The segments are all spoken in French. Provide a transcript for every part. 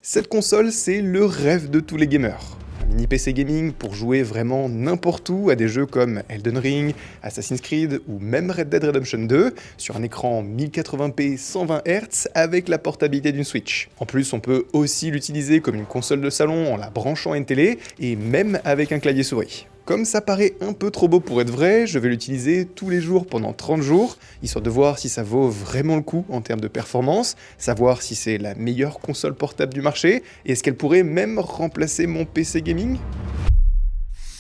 Cette console, c'est le rêve de tous les gamers. Un mini PC gaming pour jouer vraiment n'importe où à des jeux comme Elden Ring, Assassin's Creed ou même Red Dead Redemption 2 sur un écran 1080p 120 Hz avec la portabilité d'une Switch. En plus, on peut aussi l'utiliser comme une console de salon en la branchant à une télé et même avec un clavier souris. Comme ça paraît un peu trop beau pour être vrai, je vais l'utiliser tous les jours pendant 30 jours, histoire de voir si ça vaut vraiment le coup en termes de performance, savoir si c'est la meilleure console portable du marché, et est-ce qu'elle pourrait même remplacer mon PC gaming ?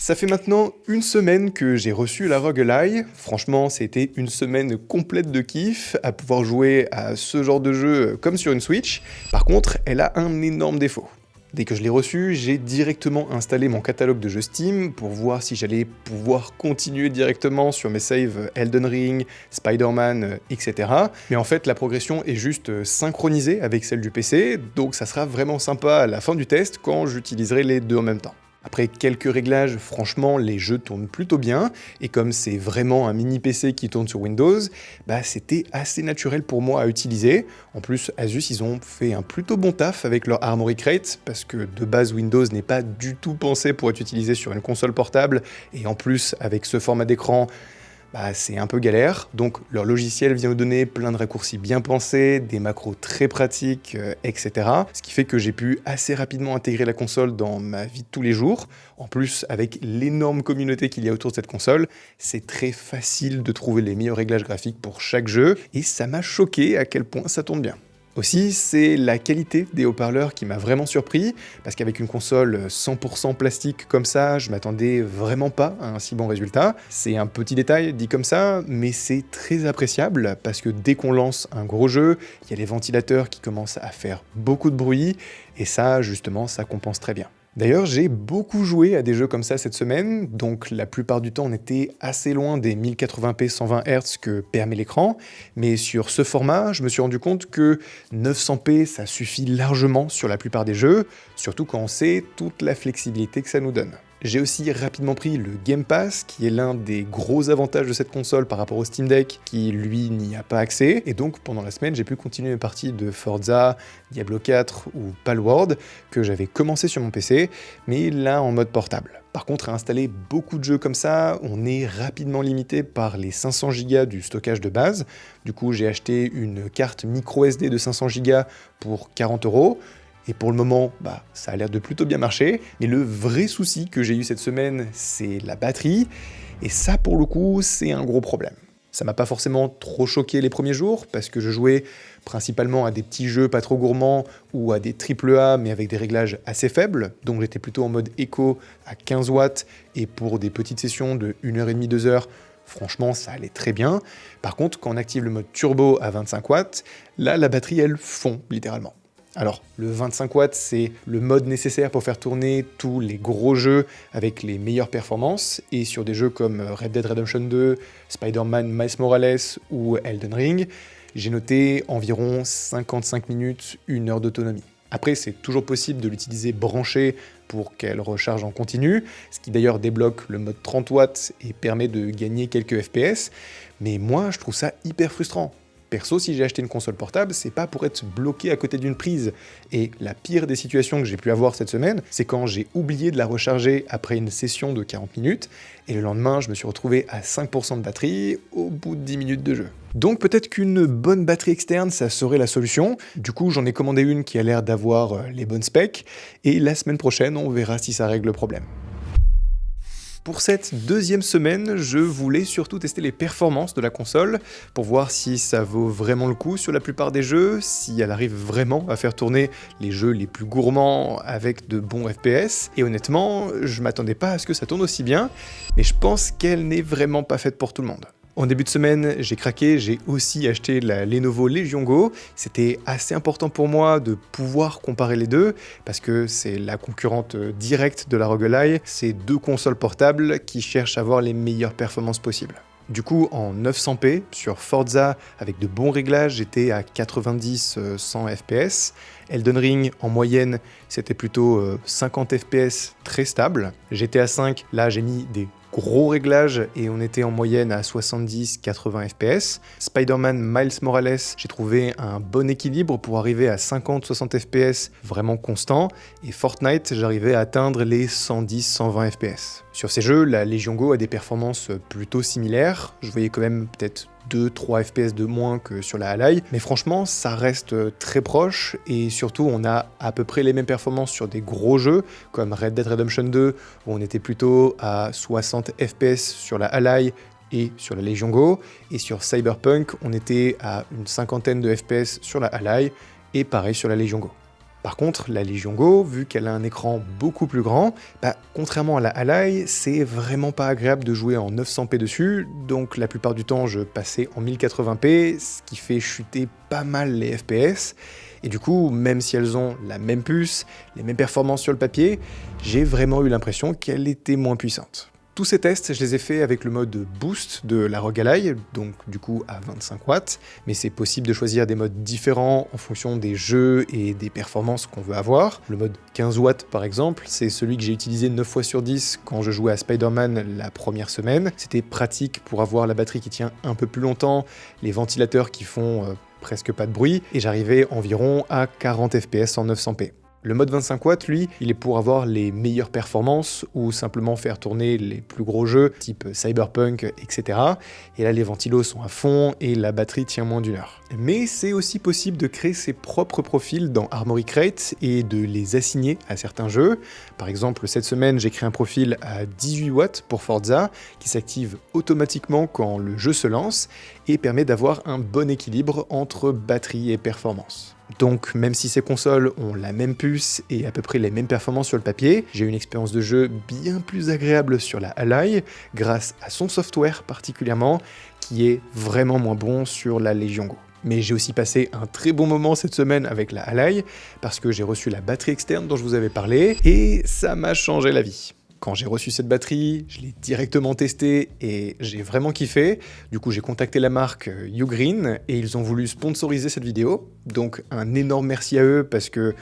Ça fait maintenant une semaine que j'ai reçu la ROG Ally. Franchement, c'était une semaine complète de kiff à pouvoir jouer à ce genre de jeu comme sur une Switch. Par contre, elle a un énorme défaut. Dès que je l'ai reçu, j'ai directement installé mon catalogue de jeux Steam pour voir si j'allais pouvoir continuer directement sur mes saves Elden Ring, Spider-Man, etc. Mais en fait, la progression est juste synchronisée avec celle du PC, donc ça sera vraiment sympa à la fin du test quand j'utiliserai les deux en même temps. Après quelques réglages, franchement, les jeux tournent plutôt bien, et comme c'est vraiment un mini PC qui tourne sur Windows, c'était assez naturel pour moi à utiliser. En plus, Asus, ils ont fait un plutôt bon taf avec leur Armoury Crate, parce que de base, Windows n'est pas du tout pensé pour être utilisé sur une console portable, et en plus, avec ce format d'écran, c'est un peu galère, donc leur logiciel vient nous donner plein de raccourcis bien pensés, des macros très pratiques, etc. Ce qui fait que j'ai pu assez rapidement intégrer la console dans ma vie de tous les jours. En plus, avec l'énorme communauté qu'il y a autour de cette console, c'est très facile de trouver les meilleurs réglages graphiques pour chaque jeu, et ça m'a choqué à quel point ça tourne bien. Aussi, c'est la qualité des haut-parleurs qui m'a vraiment surpris, parce qu'avec une console 100% plastique comme ça, je m'attendais vraiment pas à un si bon résultat. C'est un petit détail dit comme ça, mais c'est très appréciable, parce que dès qu'on lance un gros jeu, il y a les ventilateurs qui commencent à faire beaucoup de bruit, et ça, justement, ça compense très bien. D'ailleurs, j'ai beaucoup joué à des jeux comme ça cette semaine, donc la plupart du temps on était assez loin des 1080p 120 Hz que permet l'écran, mais sur ce format, je me suis rendu compte que 900p ça suffit largement sur la plupart des jeux, surtout quand on sait toute la flexibilité que ça nous donne. J'ai aussi rapidement pris le Game Pass, qui est l'un des gros avantages de cette console par rapport au Steam Deck, qui lui n'y a pas accès, et donc pendant la semaine j'ai pu continuer mes parties de Forza, Diablo 4 ou Palworld, que j'avais commencé sur mon PC, mais là en mode portable. Par contre, à installer beaucoup de jeux comme ça, on est rapidement limité par les 500 Go du stockage de base. Du coup, j'ai acheté une carte micro SD de 500 Go pour 40€. Et pour le moment, ça a l'air de plutôt bien marcher. Mais le vrai souci que j'ai eu cette semaine, c'est la batterie. Et ça, pour le coup, c'est un gros problème. Ça m'a pas forcément trop choqué les premiers jours, parce que je jouais principalement à des petits jeux pas trop gourmands ou à des AAA, mais avec des réglages assez faibles. Donc j'étais plutôt en mode éco à 15 watts, et pour des petites sessions de 1h30, 2h, franchement, ça allait très bien. Par contre, quand on active le mode turbo à 25 watts, là, la batterie, elle fond, littéralement. Alors, le 25 watts, c'est le mode nécessaire pour faire tourner tous les gros jeux avec les meilleures performances, et sur des jeux comme Red Dead Redemption 2, Spider-Man Miles Morales ou Elden Ring, j'ai noté environ 55 minutes, 1 heure d'autonomie. Après, c'est toujours possible de l'utiliser branché pour qu'elle recharge en continu, ce qui d'ailleurs débloque le mode 30 watts et permet de gagner quelques FPS, mais moi, je trouve ça hyper frustrant. Perso, si j'ai acheté une console portable, c'est pas pour être bloqué à côté d'une prise. Et la pire des situations que j'ai pu avoir cette semaine, c'est quand j'ai oublié de la recharger après une session de 40 minutes, et le lendemain, je me suis retrouvé à 5% de batterie au bout de 10 minutes de jeu. Donc peut-être qu'une bonne batterie externe, ça serait la solution. Du coup, j'en ai commandé une qui a l'air d'avoir les bonnes specs, et la semaine prochaine, on verra si ça règle le problème. Pour cette deuxième semaine, je voulais surtout tester les performances de la console pour voir si ça vaut vraiment le coup sur la plupart des jeux, si elle arrive vraiment à faire tourner les jeux les plus gourmands avec de bons FPS. Et honnêtement, je m'attendais pas à ce que ça tourne aussi bien, mais je pense qu'elle n'est vraiment pas faite pour tout le monde. En début de semaine, j'ai craqué, j'ai aussi acheté la Lenovo Legion Go. C'était assez important pour moi de pouvoir comparer les deux, parce que c'est la concurrente directe de la ROG Ally. C'est deux consoles portables qui cherchent à avoir les meilleures performances possibles. Du coup, en 900p, sur Forza, avec de bons réglages, j'étais à 90-100 fps. Elden Ring, en moyenne, c'était plutôt 50 fps très stable. GTA 5, là, j'ai mis des gros réglages et on était en moyenne à 70-80 fps. Spider-Man Miles Morales, j'ai trouvé un bon équilibre pour arriver à 50-60 fps vraiment constant, et Fortnite, j'arrivais à atteindre les 110-120 fps. Sur ces jeux, la Legion Go a des performances plutôt similaires, je voyais quand même peut-être 2-3 fps de moins que sur la Ally, mais franchement ça reste très proche, et surtout on a à peu près les mêmes performances sur des gros jeux comme Red Dead Redemption 2 où on était plutôt à 60 fps sur la Ally et sur la Legion Go, et sur Cyberpunk on était à une cinquantaine de fps sur la Ally et pareil sur la Legion Go. Par contre, la Legion Go, vu qu'elle a un écran beaucoup plus grand, contrairement à la Ally, c'est vraiment pas agréable de jouer en 900p dessus, donc la plupart du temps je passais en 1080p, ce qui fait chuter pas mal les FPS, et du coup, même si elles ont la même puce, les mêmes performances sur le papier, j'ai vraiment eu l'impression qu'elle était moins puissante. Tous ces tests, je les ai faits avec le mode boost de la ROG Ally, donc du coup à 25 watts, mais c'est possible de choisir des modes différents en fonction des jeux et des performances qu'on veut avoir. Le mode 15 watts par exemple, c'est celui que j'ai utilisé 9 fois sur 10 quand je jouais à Spider-Man la première semaine. C'était pratique pour avoir la batterie qui tient un peu plus longtemps, les ventilateurs qui font presque pas de bruit, et j'arrivais environ à 40 fps en 900p. Le mode 25 watts, lui, il est pour avoir les meilleures performances ou simplement faire tourner les plus gros jeux, type Cyberpunk, etc. Et là, les ventilos sont à fond et la batterie tient moins d'1 heure. Mais c'est aussi possible de créer ses propres profils dans Armoury Crate et de les assigner à certains jeux. Par exemple, cette semaine, j'ai créé un profil à 18 watts pour Forza, qui s'active automatiquement quand le jeu se lance et permet d'avoir un bon équilibre entre batterie et performance. Donc même si ces consoles ont la même puce et à peu près les mêmes performances sur le papier, j'ai une expérience de jeu bien plus agréable sur la Ally, grâce à son software particulièrement, qui est vraiment moins bon sur la Legion Go. Mais j'ai aussi passé un très bon moment cette semaine avec la Ally, parce que j'ai reçu la batterie externe dont je vous avais parlé, et ça m'a changé la vie. Quand j'ai reçu cette batterie, je l'ai directement testée et j'ai vraiment kiffé. Du coup, j'ai contacté la marque Ugreen et ils ont voulu sponsoriser cette vidéo. Donc un énorme merci à eux parce que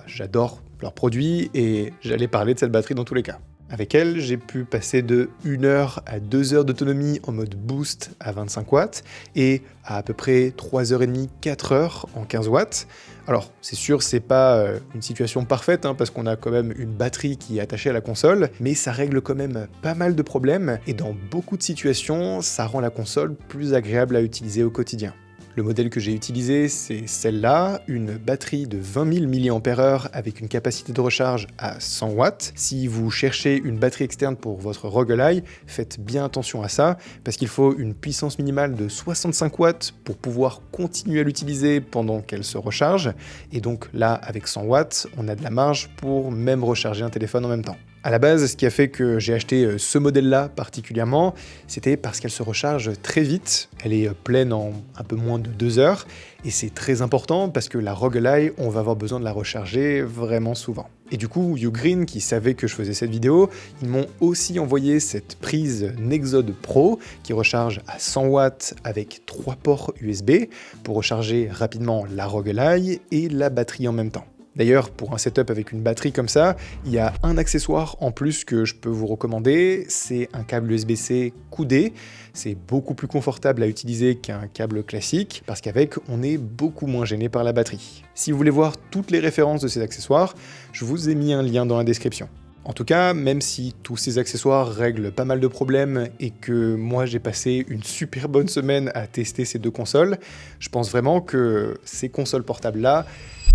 j'adore leurs produits et j'allais parler de cette batterie dans tous les cas. Avec elle, j'ai pu passer de 1 heure à 2 heures d'autonomie en mode boost à 25 watts et à peu près 3h30, 4 heures en 15 watts. Alors, c'est sûr, c'est pas une situation parfaite, parce qu'on a quand même une batterie qui est attachée à la console, mais ça règle quand même pas mal de problèmes, et dans beaucoup de situations, ça rend la console plus agréable à utiliser au quotidien. Le modèle que j'ai utilisé, c'est celle-là, une batterie de 20 000 mAh avec une capacité de recharge à 100 watts. Si vous cherchez une batterie externe pour votre ROG Ally, faites bien attention à ça, parce qu'il faut une puissance minimale de 65 watts pour pouvoir continuer à l'utiliser pendant qu'elle se recharge, et donc là, avec 100 watts, on a de la marge pour même recharger un téléphone en même temps. À la base, ce qui a fait que j'ai acheté ce modèle-là particulièrement, c'était parce qu'elle se recharge très vite. Elle est pleine en un peu moins de 2 heures, et c'est très important parce que la ROG Ally, on va avoir besoin de la recharger vraiment souvent. Et du coup, Ugreen, qui savait que je faisais cette vidéo, ils m'ont aussi envoyé cette prise Nexode Pro qui recharge à 100 watts avec 3 ports USB pour recharger rapidement la ROG Ally et la batterie en même temps. D'ailleurs, pour un setup avec une batterie comme ça, il y a un accessoire en plus que je peux vous recommander, c'est un câble USB-C coudé. C'est beaucoup plus confortable à utiliser qu'un câble classique, parce qu'avec, on est beaucoup moins gêné par la batterie. Si vous voulez voir toutes les références de ces accessoires, je vous ai mis un lien dans la description. En tout cas, même si tous ces accessoires règlent pas mal de problèmes et que moi j'ai passé une super bonne semaine à tester ces deux consoles, je pense vraiment que ces consoles portables-là,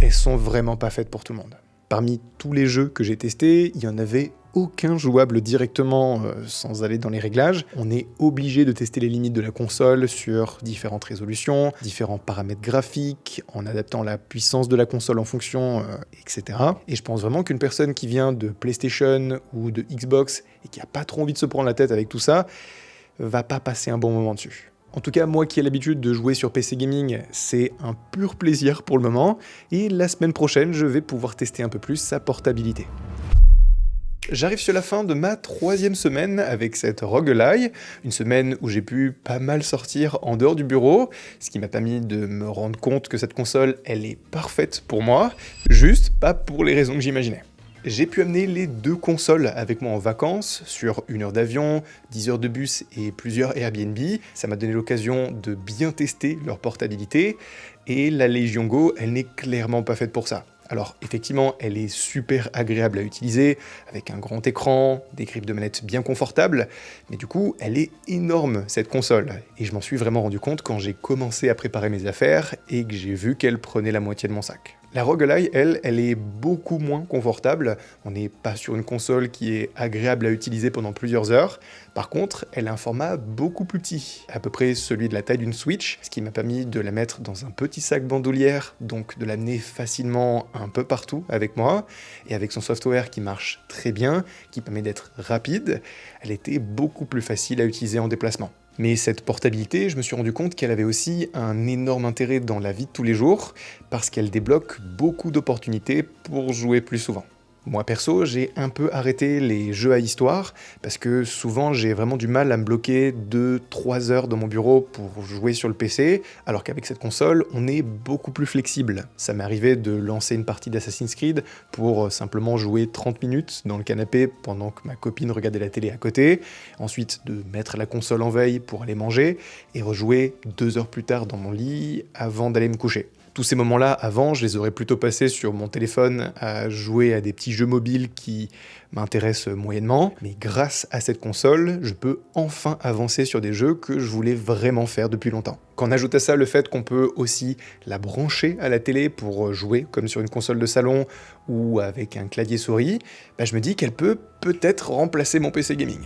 elles sont vraiment pas faites pour tout le monde. Parmi tous les jeux que j'ai testés, il y en avait aucun jouable directement sans aller dans les réglages. On est obligé de tester les limites de la console sur différentes résolutions, différents paramètres graphiques, en adaptant la puissance de la console en fonction, etc. Et je pense vraiment qu'une personne qui vient de PlayStation ou de Xbox et qui a pas trop envie de se prendre la tête avec tout ça, va pas passer un bon moment dessus. En tout cas, moi qui ai l'habitude de jouer sur PC Gaming, c'est un pur plaisir pour le moment, et la semaine prochaine, je vais pouvoir tester un peu plus sa portabilité. J'arrive sur la fin de ma 3e semaine avec cette ROG Ally, une semaine où j'ai pu pas mal sortir en dehors du bureau, ce qui m'a permis de me rendre compte que cette console, elle est parfaite pour moi, juste pas pour les raisons que j'imaginais. J'ai pu amener les deux consoles avec moi en vacances, sur 1 heure d'avion, 10 heures de bus et plusieurs Airbnb. Ça m'a donné l'occasion de bien tester leur portabilité, et la Legion Go, elle n'est clairement pas faite pour ça. Alors effectivement, elle est super agréable à utiliser, avec un grand écran, des grippes de manette bien confortables, mais du coup, elle est énorme cette console, et je m'en suis vraiment rendu compte quand j'ai commencé à préparer mes affaires et que j'ai vu qu'elle prenait la moitié de mon sac. La ROG Ally, elle est beaucoup moins confortable. On n'est pas sur une console qui est agréable à utiliser pendant plusieurs heures. Par contre, elle a un format beaucoup plus petit, à peu près celui de la taille d'une Switch, ce qui m'a permis de la mettre dans un petit sac bandoulière, donc de l'amener facilement un peu partout avec moi. Et avec son software qui marche très bien, qui permet d'être rapide, elle était beaucoup plus facile à utiliser en déplacement. Mais cette portabilité, je me suis rendu compte qu'elle avait aussi un énorme intérêt dans la vie de tous les jours, parce qu'elle débloque beaucoup d'opportunités pour jouer plus souvent. Moi perso, j'ai un peu arrêté les jeux à histoire, parce que souvent j'ai vraiment du mal à me bloquer 2-3 heures dans mon bureau pour jouer sur le PC, alors qu'avec cette console, on est beaucoup plus flexible. Ça m'est arrivé de lancer une partie d'Assassin's Creed pour simplement jouer 30 minutes dans le canapé pendant que ma copine regardait la télé à côté, ensuite de mettre la console en veille pour aller manger, et rejouer 2 heures plus tard dans mon lit avant d'aller me coucher. Tous ces moments-là, avant, je les aurais plutôt passés sur mon téléphone à jouer à des petits jeux mobiles qui m'intéressent moyennement, mais grâce à cette console, je peux enfin avancer sur des jeux que je voulais vraiment faire depuis longtemps. Quand on ajoute à ça le fait qu'on peut aussi la brancher à la télé pour jouer comme sur une console de salon ou avec un clavier souris, je me dis qu'elle peut peut-être remplacer mon PC gaming.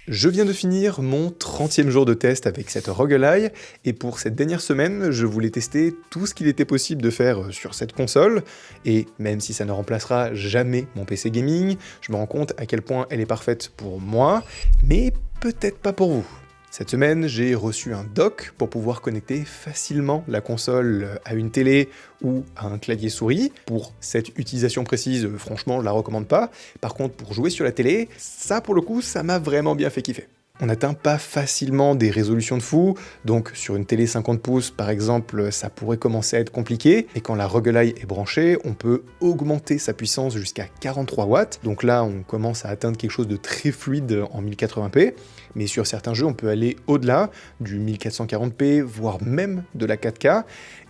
Je viens de finir mon 30e jour de test avec cette ROG Ally, et pour cette dernière semaine, je voulais tester tout ce qu'il était possible de faire sur cette console, et même si ça ne remplacera jamais mon PC gaming, je me rends compte à quel point elle est parfaite pour moi, mais peut-être pas pour vous. Cette semaine, j'ai reçu un dock pour pouvoir connecter facilement la console à une télé ou à un clavier souris. Pour cette utilisation précise, franchement, je la recommande pas. Par contre, pour jouer sur la télé, ça pour le coup, ça m'a vraiment bien fait kiffer. On n'atteint pas facilement des résolutions de fou, donc sur une télé 50 pouces par exemple, ça pourrait commencer à être compliqué, et quand la ROG Ally est branchée, on peut augmenter sa puissance jusqu'à 43 watts, donc là on commence à atteindre quelque chose de très fluide en 1080p, mais sur certains jeux on peut aller au-delà du 1440p, voire même de la 4K,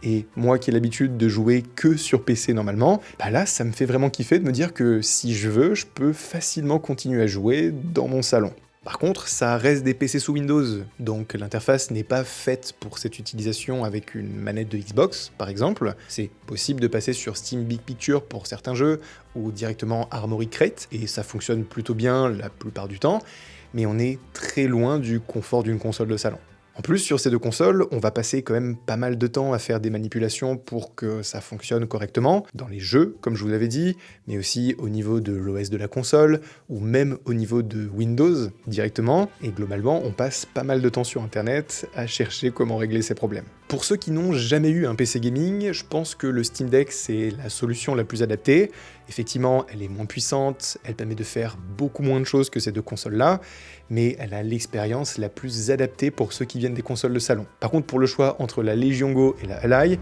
et moi qui ai l'habitude de jouer que sur PC normalement, là ça me fait vraiment kiffer de me dire que si je veux, je peux facilement continuer à jouer dans mon salon. Par contre, ça reste des PC sous Windows, donc l'interface n'est pas faite pour cette utilisation avec une manette de Xbox, par exemple. C'est possible de passer sur Steam Big Picture pour certains jeux, ou directement Armoury Crate, et ça fonctionne plutôt bien la plupart du temps, mais on est très loin du confort d'une console de salon. En plus, sur ces deux consoles, on va passer quand même pas mal de temps à faire des manipulations pour que ça fonctionne correctement, dans les jeux, comme je vous l'avais dit, mais aussi au niveau de l'OS de la console, ou même au niveau de Windows directement, et globalement, on passe pas mal de temps sur Internet à chercher comment régler ces problèmes. Pour ceux qui n'ont jamais eu un PC gaming, je pense que le Steam Deck c'est la solution la plus adaptée. Effectivement, elle est moins puissante, elle permet de faire beaucoup moins de choses que ces deux consoles-là, mais elle a l'expérience la plus adaptée pour ceux qui viennent des consoles de salon. Par contre, pour le choix entre la Legion Go et la Ally,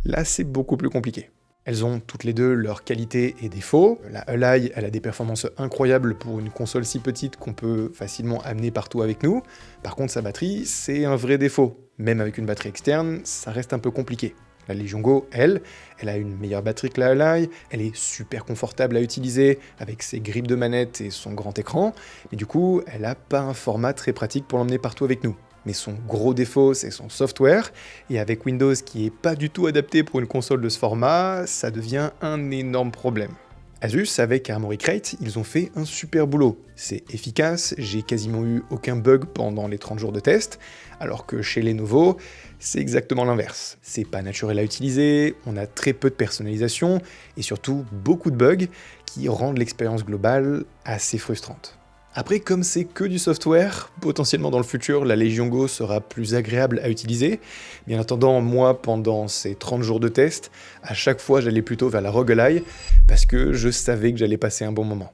là c'est beaucoup plus compliqué. Elles ont toutes les deux leurs qualités et défauts. La Ally, elle a des performances incroyables pour une console si petite qu'on peut facilement amener partout avec nous. Par contre, sa batterie, c'est un vrai défaut. Même avec une batterie externe, ça reste un peu compliqué. La Legion Go, elle a une meilleure batterie que la Ally, elle est super confortable à utiliser avec ses grippes de manette et son grand écran, mais du coup, elle n'a pas un format très pratique pour l'emmener partout avec nous. Mais son gros défaut, c'est son software, et avec Windows qui est pas du tout adapté pour une console de ce format, ça devient un énorme problème. Asus, avec Armoury Crate, ils ont fait un super boulot. C'est efficace, j'ai quasiment eu aucun bug pendant les 30 jours de test, alors que chez Lenovo, c'est exactement l'inverse. C'est pas naturel à utiliser, on a très peu de personnalisation, et surtout beaucoup de bugs qui rendent l'expérience globale assez frustrante. Après, comme c'est que du software, potentiellement dans le futur, la Legion Go sera plus agréable à utiliser. Mais en attendant, moi, pendant ces 30 jours de test, à chaque fois, j'allais plutôt vers la ROG Ally, parce que je savais que j'allais passer un bon moment.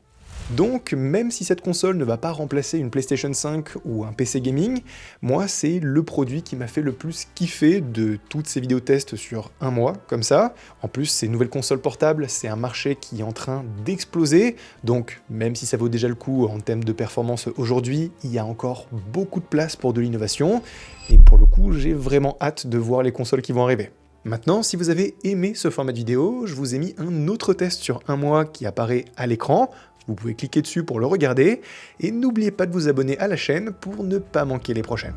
Donc, même si cette console ne va pas remplacer une PlayStation 5 ou un PC gaming, moi, c'est le produit qui m'a fait le plus kiffer de toutes ces vidéos tests sur un mois, comme ça. En plus, ces nouvelles consoles portables, c'est un marché qui est en train d'exploser, donc même si ça vaut déjà le coup en termes de performance aujourd'hui, il y a encore beaucoup de place pour de l'innovation, et pour le coup, j'ai vraiment hâte de voir les consoles qui vont arriver. Maintenant, si vous avez aimé ce format de vidéo, je vous ai mis un autre test sur un mois qui apparaît à l'écran. Vous pouvez cliquer dessus pour le regarder, et n'oubliez pas de vous abonner à la chaîne pour ne pas manquer les prochaines.